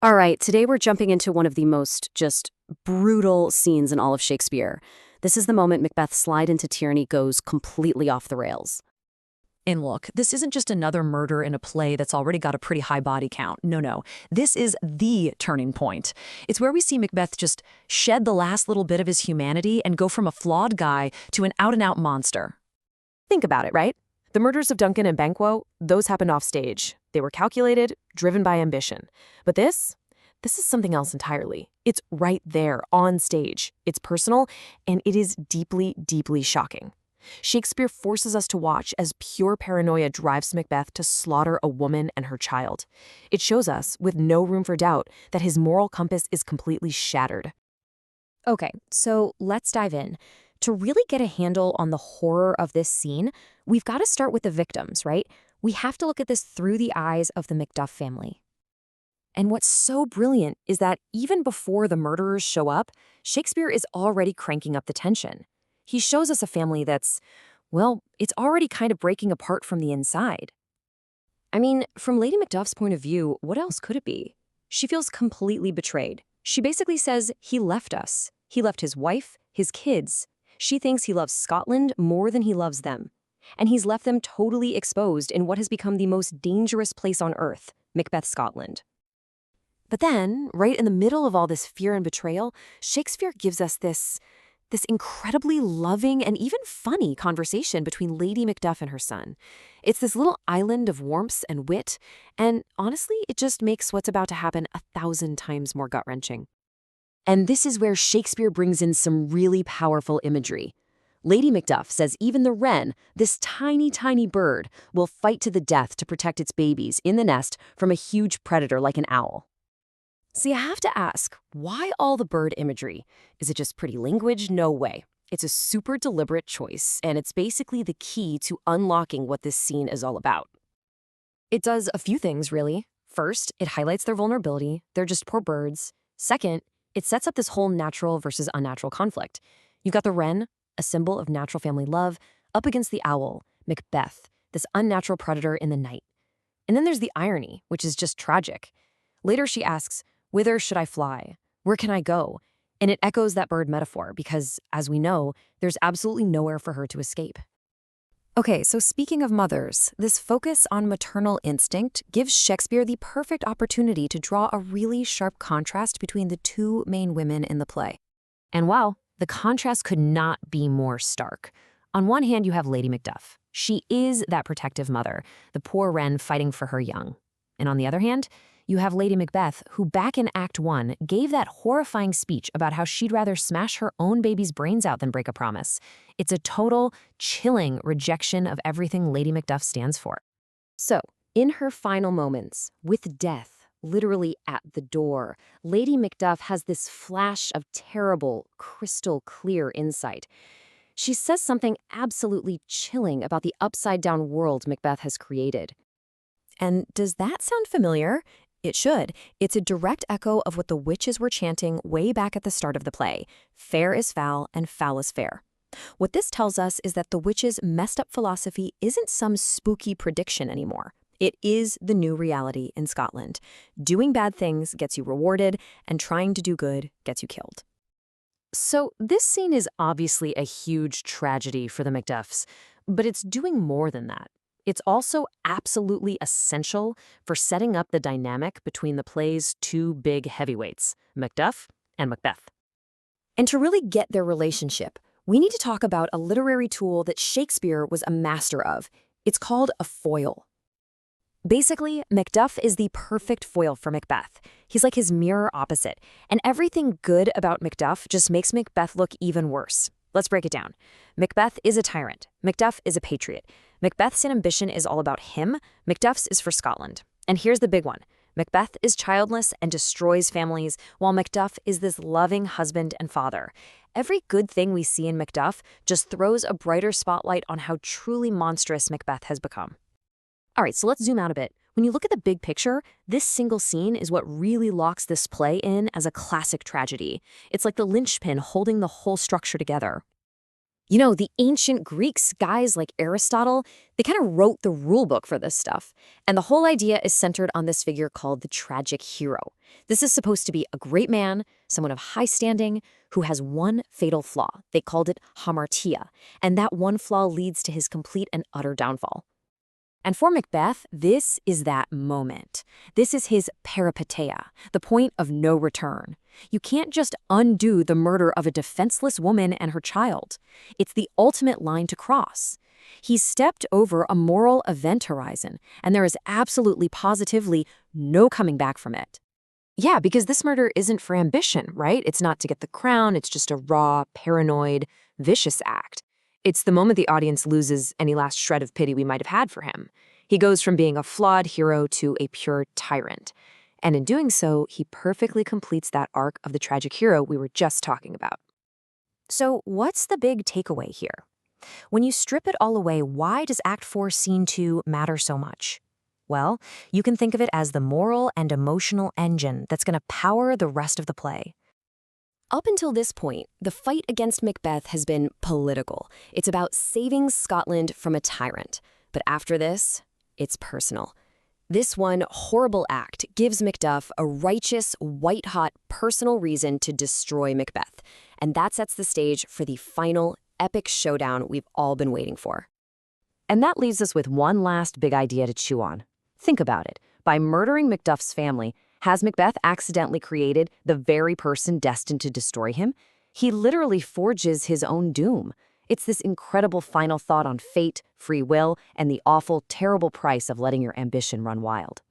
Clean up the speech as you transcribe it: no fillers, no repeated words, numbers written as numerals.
All right, today we're jumping into one of the most just brutal scenes in all of Shakespeare. This is the moment Macbeth's slide into tyranny goes completely off the rails. And look, this isn't just another murder in a play that's already got a pretty high body count. No, no. This is the turning point. It's where we see Macbeth just shed the last little bit of his humanity and go from a flawed guy to an out-and-out monster. Think about it, right? The murders of Duncan and Banquo, those happened off stage. They were calculated, driven by ambition. But this is something else entirely. It's right there, on stage. It's personal, and it is deeply, deeply shocking. Shakespeare forces us to watch as pure paranoia drives Macbeth to slaughter a woman and her child. It shows us, with no room for doubt, that his moral compass is completely shattered. Okay, so let's dive in. To really get a handle on the horror of this scene, we've got to start with the victims, right? We have to look at this through the eyes of the Macduff family. And what's so brilliant is that even before the murderers show up, Shakespeare is already cranking up the tension. He shows us a family that's, well, it's already kind of breaking apart from the inside. I mean, from Lady Macduff's point of view, what else could it be? She feels completely betrayed. She basically says, he left us. He left his wife, his kids. She thinks he loves Scotland more than he loves them. And he's left them totally exposed in what has become the most dangerous place on earth, Macbeth, Scotland. But then, right in the middle of all this fear and betrayal, Shakespeare gives us this incredibly loving and even funny conversation between Lady Macduff and her son. It's this little island of warmth and wit, and honestly, it just makes what's about to happen 1,000 times more gut-wrenching. And this is where Shakespeare brings in some really powerful imagery. Lady Macduff says even the wren, this tiny, tiny bird, will fight to the death to protect its babies in the nest from a huge predator like an owl. See, I have to ask, why all the bird imagery? Is it just pretty language? No way. It's a super deliberate choice, and it's basically the key to unlocking what this scene is all about. It does a few things, really. First, it highlights their vulnerability. They're just poor birds. Second, it sets up this whole natural versus unnatural conflict. You've got the wren, a symbol of natural family love, up against the owl, Macbeth, this unnatural predator in the night. And then there's the irony, which is just tragic. Later she asks, "Whither should I fly? Where can I go?" And it echoes that bird metaphor because, as we know, there's absolutely nowhere for her to escape. Okay, so speaking of mothers, this focus on maternal instinct gives Shakespeare the perfect opportunity to draw a really sharp contrast between the two main women in the play. And wow, the contrast could not be more stark. On one hand, you have Lady Macduff. She is that protective mother, the poor wren fighting for her young. And on the other hand, you have Lady Macbeth, who back in Act 1 gave that horrifying speech about how she'd rather smash her own baby's brains out than break a promise. It's a total, chilling rejection of everything Lady Macduff stands for. So, in her final moments, with death literally at the door, Lady Macduff has this flash of terrible, crystal clear insight. She says something absolutely chilling about the upside-down world Macbeth has created. And does that sound familiar? It should. It's a direct echo of what the witches were chanting way back at the start of the play. Fair is foul and foul is fair. What this tells us is that the witches' messed up philosophy isn't some spooky prediction anymore. It is the new reality in Scotland. Doing bad things gets you rewarded, and trying to do good gets you killed. So this scene is obviously a huge tragedy for the Macduffs, but it's doing more than that. It's also absolutely essential for setting up the dynamic between the play's two big heavyweights, Macduff and Macbeth. And to really get their relationship, we need to talk about a literary tool that Shakespeare was a master of. It's called a foil. Basically, Macduff is the perfect foil for Macbeth. He's like his mirror opposite, and everything good about Macduff just makes Macbeth look even worse. Let's break it down. Macbeth is a tyrant. Macduff is a patriot. Macbeth's ambition is all about him. Macduff's is for Scotland. And here's the big one. Macbeth is childless and destroys families, while Macduff is this loving husband and father. Every good thing we see in Macduff just throws a brighter spotlight on how truly monstrous Macbeth has become. All right, so let's zoom out a bit. When you look at the big picture, this single scene is what really locks this play in as a classic tragedy. It's like the linchpin holding the whole structure together. You know, the ancient Greeks, guys like Aristotle, they kind of wrote the rule book for this stuff. And the whole idea is centered on this figure called the tragic hero. This is supposed to be a great man, someone of high standing, who has one fatal flaw. They called it hamartia. And that one flaw leads to his complete and utter downfall. And for Macbeth, this is that moment. This is his peripeteia, the point of no return. You can't just undo the murder of a defenseless woman and her child. It's the ultimate line to cross. He's stepped over a moral event horizon, and there is absolutely positively no coming back from it. Yeah, because this murder isn't for ambition, right? It's not to get the crown, it's just a raw, paranoid, vicious act. It's the moment the audience loses any last shred of pity we might have had for him. He goes from being a flawed hero to a pure tyrant. And in doing so, he perfectly completes that arc of the tragic hero we were just talking about. So what's the big takeaway here? When you strip it all away, why does Act 4, Scene 2 matter so much? Well, you can think of it as the moral and emotional engine that's going to power the rest of the play. Up until this point, the fight against Macbeth has been political. It's about saving Scotland from a tyrant. But after this, it's personal. This one horrible act gives Macduff a righteous, white-hot personal reason to destroy Macbeth. And that sets the stage for the final, epic showdown we've all been waiting for. And that leaves us with one last big idea to chew on. Think about it. By murdering Macduff's family, has Macbeth accidentally created the very person destined to destroy him? He literally forges his own doom. It's this incredible final thought on fate, free will, and the awful, terrible price of letting your ambition run wild.